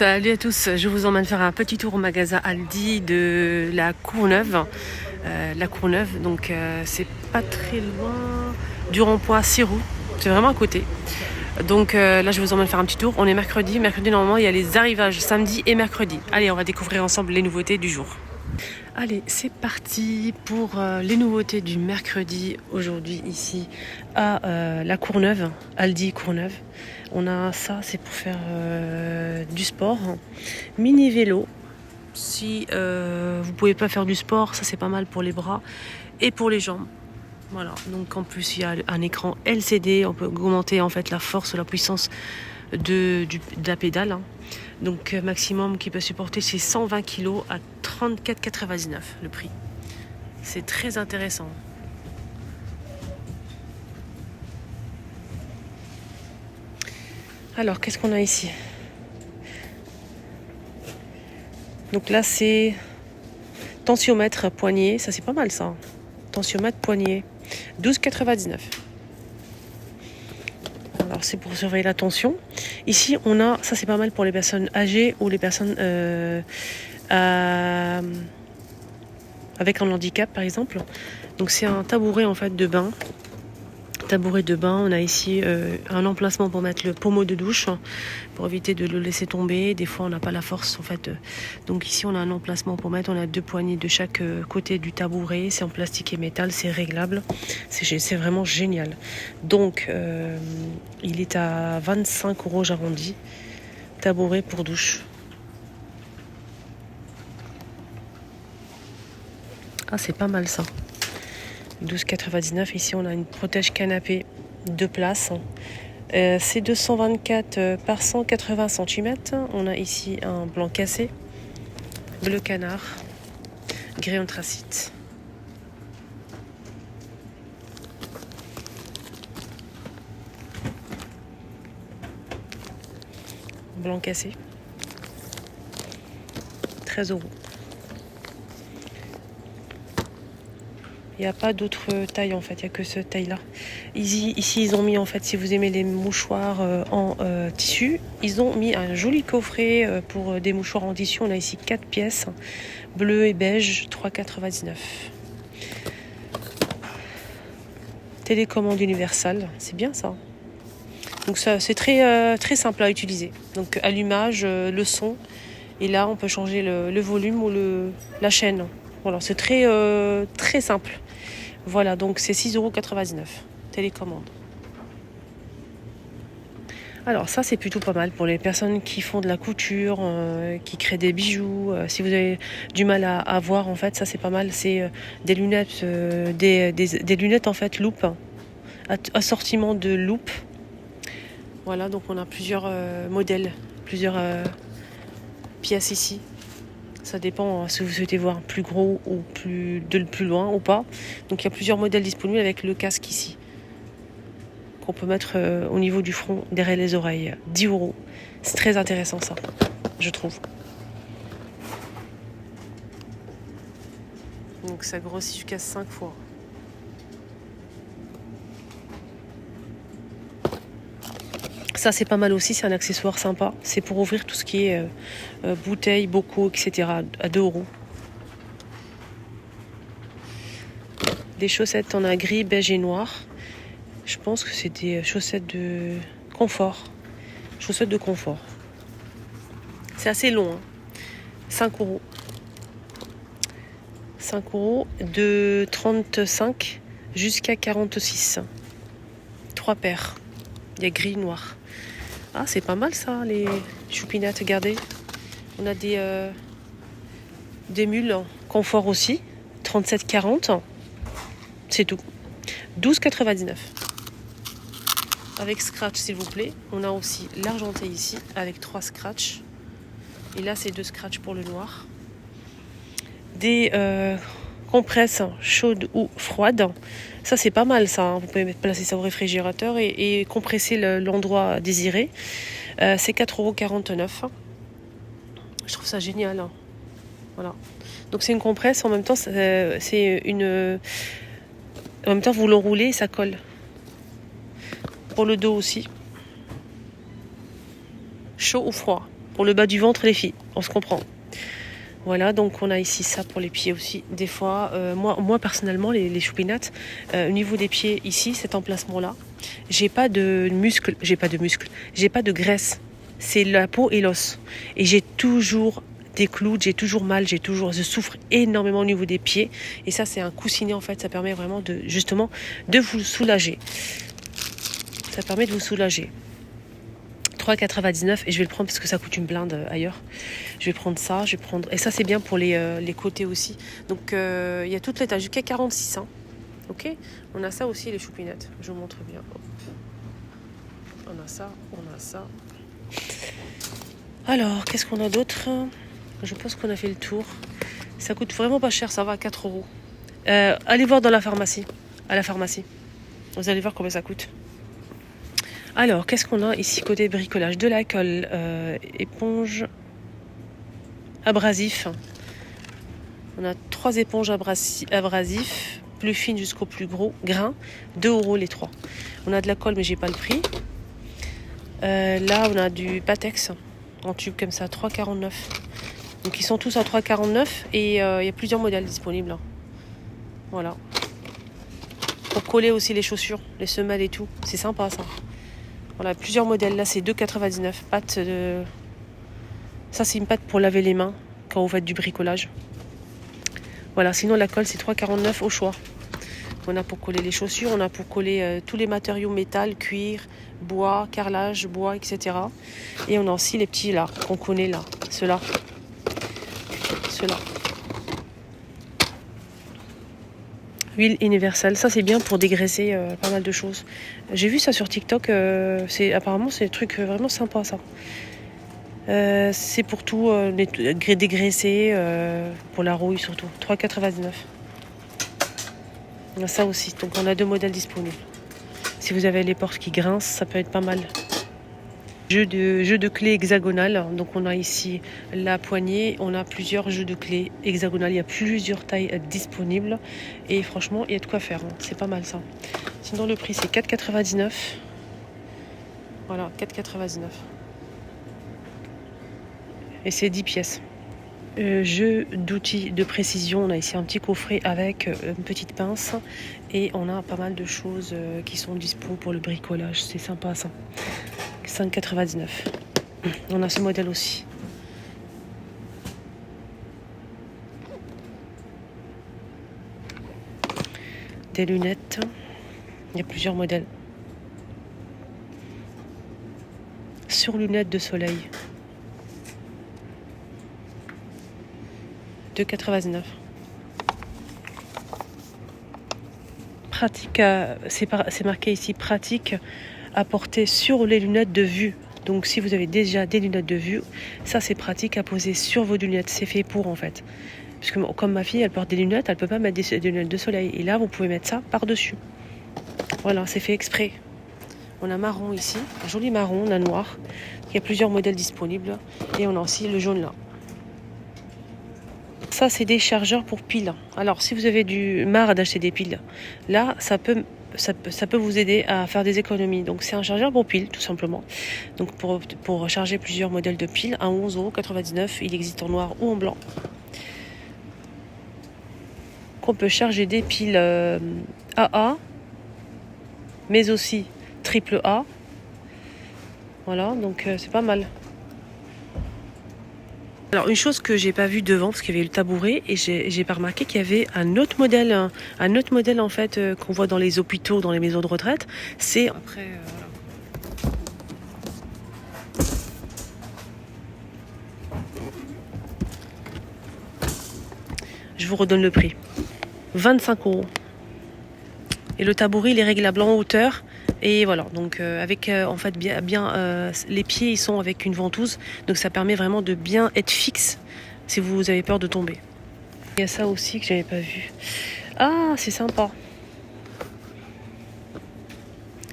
Salut à tous, je vous emmène faire un petit tour au magasin Aldi de la Courneuve. Donc c'est pas très loin du rond-point Sirou, c'est vraiment à côté. Donc là je vous emmène faire un petit tour, on est mercredi normalement il y a les arrivages samedi et mercredi. Allez, on va découvrir ensemble les nouveautés du jour. Allez, c'est parti pour les nouveautés du mercredi aujourd'hui ici à la Courneuve, Aldi Courneuve. On a ça, c'est pour faire du sport, mini vélo. Si vous pouvez pas faire du sport, ça c'est pas mal pour les bras et pour les jambes. Voilà, donc en plus il y a un écran LCD, on peut augmenter en fait la force, la puissance de la pédale. Donc maximum qui peut supporter c'est 120 kg à 34,99 le prix. C'est très intéressant. Alors qu'est-ce qu'on a ici? Donc là c'est tensiomètre poignet, ça c'est pas mal ça. Tensiomètre poignet, 12,99. Alors c'est pour surveiller la tension. Ici on a, ça c'est pas mal pour les personnes âgées ou les personnes avec un handicap par exemple. Donc c'est un tabouret en fait de bain. On a ici un emplacement pour mettre le pommeau de douche pour éviter de le laisser tomber. Des fois on n'a pas la force en fait. Donc ici on a un emplacement pour mettre, on a 2 poignées de chaque côté du tabouret. C'est en plastique et métal, c'est réglable. C'est vraiment génial. Donc il est à 25 € j'arrondis. Tabouret pour douche. Ah c'est pas mal ça. 12,99. Ici on a une protège canapé 2 places. C'est 224 par 180 cm. On a ici un blanc cassé, bleu canard, gris anthracite. Blanc cassé, 13 €. Il n'y a pas d'autre taille en fait, il n'y a que cette taille là. Ici ils ont mis en fait, si vous aimez les mouchoirs en tissu, ils ont mis un joli coffret pour des mouchoirs en tissu. On a ici 4 pièces, bleu et beige, 3,99. Télécommande universelle, c'est bien ça. Donc ça c'est très simple à utiliser. Donc allumage, le son, et là on peut changer le volume ou la chaîne. Voilà, c'est très simple. Voilà, donc c'est 6,99 €. Télécommande. Alors ça c'est plutôt pas mal pour les personnes qui font de la couture, qui créent des bijoux. Si vous avez du mal à voir en fait, ça c'est pas mal. C'est des lunettes, des lunettes en fait loupe, assortiment de loupe. Voilà, donc on a plusieurs modèles, plusieurs pièces ici. Ça dépend si vous souhaitez voir plus gros ou plus loin ou pas. Donc il y a plusieurs modèles disponibles avec le casque ici qu'on peut mettre au niveau du front, derrière les oreilles. 10 €. C'est très intéressant ça, je trouve. Donc ça grossit jusqu'à 5 fois. Ça c'est pas mal aussi, c'est un accessoire sympa. C'est pour ouvrir tout ce qui est bouteilles, bocaux, etc. à 2 €. Des chaussettes en a gris, beige et noir. Je pense que c'est des chaussettes de confort. Chaussettes de confort. C'est assez long. 5 €. 5 € de 35 jusqu'à 46. 3 paires. Il y a gris, noir. Ah, c'est pas mal ça, les choupinettes, regardez. On a des mules confort aussi, 37,40. C'est tout. 12,99. Avec scratch, s'il vous plaît. On a aussi l'argenté ici, avec 3 scratchs. Et là, c'est 2 scratchs pour le noir. Des compresses chaudes ou froides. Ça, c'est pas mal, ça. Vous pouvez placer ça au réfrigérateur et compresser l'endroit désiré. C'est 4,49 €. Je trouve ça génial. Voilà. Donc, c'est une compresse. En même temps, c'est une... En même temps, vous l'enroulez et ça colle. Pour le dos aussi. Chaud ou froid. Pour le bas du ventre, les filles, on se comprend. Voilà, donc on a ici ça pour les pieds aussi. Des fois, moi personnellement, les choupinates, au niveau des pieds, ici, cet emplacement-là, j'ai pas de muscle, j'ai pas de graisse. C'est la peau et l'os. Et j'ai toujours des clous, j'ai toujours mal, je souffre énormément au niveau des pieds. Et ça, c'est un coussinet, en fait, ça permet vraiment de vous soulager. Ça permet de vous soulager. 3,99 et je vais le prendre parce que ça coûte une blinde ailleurs. Je vais prendre ça, et ça c'est bien pour les côtés aussi. Donc il y a toute l'étage jusqu'à 46 hein. Ok, on a ça aussi les choupinettes. Je vous montre bien. Hop. On a ça. Alors qu'est-ce qu'on a d'autre? Je pense qu'on a fait le tour. Ça coûte vraiment pas cher, ça va à 4 euros. Allez voir dans la pharmacie. À la pharmacie. Vous allez voir combien ça coûte. Alors, qu'est-ce qu'on a ici côté bricolage? De la colle, éponge, abrasif. On a 3 éponges abrasifs, plus fines jusqu'au plus gros grain, 2 euros les 3. On a de la colle, mais j'ai pas le prix. Là, on a du Patex en tube comme ça, 3,49. Donc, ils sont tous à 3,49 et il y a plusieurs modèles disponibles. Voilà. Pour coller aussi les chaussures, les semelles et tout. C'est sympa ça. Voilà, plusieurs modèles. Là, c'est 2,99. Pâte de... Ça, c'est une pâte pour laver les mains quand vous faites du bricolage. Voilà, sinon la colle, c'est 3,49 au choix. On a pour coller les chaussures, on a pour coller tous les matériaux métal, cuir, bois, carrelage, bois, etc. Et on a aussi les petits là, qu'on connaît là. Ceux-là. Huile universelle, ça c'est bien pour dégraisser pas mal de choses. J'ai vu ça sur TikTok, apparemment c'est un truc vraiment sympa ça. C'est pour tout dégraisser, pour la rouille surtout. 3,99. On a ça aussi, donc on a 2 modèles disponibles. Si vous avez les portes qui grincent, ça peut être pas mal. Jeu de clés hexagonales, donc on a ici la poignée, on a plusieurs jeux de clés hexagonales, il y a plusieurs tailles disponibles et franchement il y a de quoi faire, hein. C'est pas mal ça. Sinon le prix c'est 4,99. Voilà, 4,99. Et c'est 10 pièces. Jeu d'outils de précision, on a ici un petit coffret avec une petite pince et on a pas mal de choses qui sont dispo pour le bricolage, c'est sympa ça. 5,99. On a ce modèle aussi. Des lunettes. Il y a plusieurs modèles. Sur lunettes de soleil. 2,99. Pratique, c'est marqué ici pratique à porter sur les lunettes de vue. Donc si vous avez déjà des lunettes de vue, ça c'est pratique à poser sur vos lunettes. C'est fait pour en fait. Parce que comme ma fille elle porte des lunettes, elle peut pas mettre des lunettes de soleil. Et là vous pouvez mettre ça par-dessus. Voilà, c'est fait exprès. On a marron ici, un joli marron, on a noir. Il y a plusieurs modèles disponibles. Et on a aussi le jaune là. Ça c'est des chargeurs pour piles. Alors si vous avez du marre d'acheter des piles, là ça peut vous aider à faire des économies. Donc c'est un chargeur pour piles tout simplement. Donc pour charger plusieurs modèles de piles à 11,99 €. Il existe en noir ou en blanc. Qu'on peut charger des piles AA, mais aussi triple A. Voilà, donc c'est pas mal. Alors une chose que j'ai pas vue devant parce qu'il y avait le tabouret et j'ai pas remarqué qu'il y avait un autre modèle en fait qu'on voit dans les hôpitaux, dans les maisons de retraite. C'est après voilà. Je vous redonne le prix. 25 €. Et le tabouret il est réglable en hauteur. Et voilà, donc avec en fait bien les pieds ils sont avec une ventouse, donc ça permet vraiment de bien être fixe si vous avez peur de tomber. Il y a ça aussi que j'avais pas vu. Ah, c'est sympa.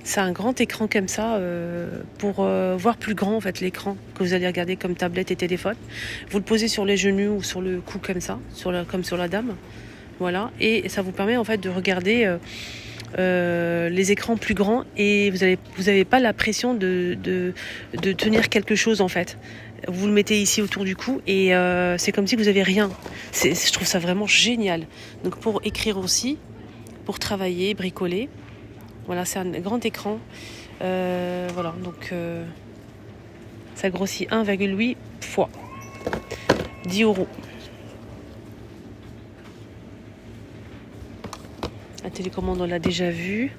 C'est un grand écran comme ça pour voir plus grand en fait l'écran que vous allez regarder comme tablette et téléphone. Vous le posez sur les genoux ou sur le cou comme ça, comme sur la dame. Voilà, et ça vous permet en fait de regarder les écrans plus grands et vous avez pas la pression de tenir quelque chose en fait. Vous le mettez ici autour du cou et c'est comme si vous avez rien. Je trouve ça vraiment génial. Donc pour écrire aussi, pour travailler, bricoler. Voilà, c'est un grand écran. Voilà, donc ça grossit 1,8 fois. 10 €. La télécommande, on l'a déjà vue.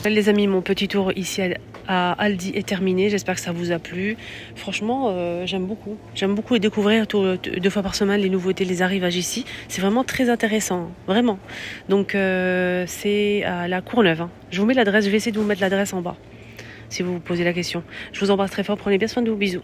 Les amis, mon petit tour ici à Aldi est terminé. J'espère que ça vous a plu. Franchement, j'aime beaucoup. J'aime beaucoup découvrir 2 fois par semaine les nouveautés, les arrivages ici. C'est vraiment très intéressant, vraiment. Donc, c'est à la Courneuve. Hein. Je vous mets l'adresse. Je vais essayer de vous mettre l'adresse en bas, si vous vous posez la question. Je vous embrasse très fort. Prenez bien soin de vous. Bisous.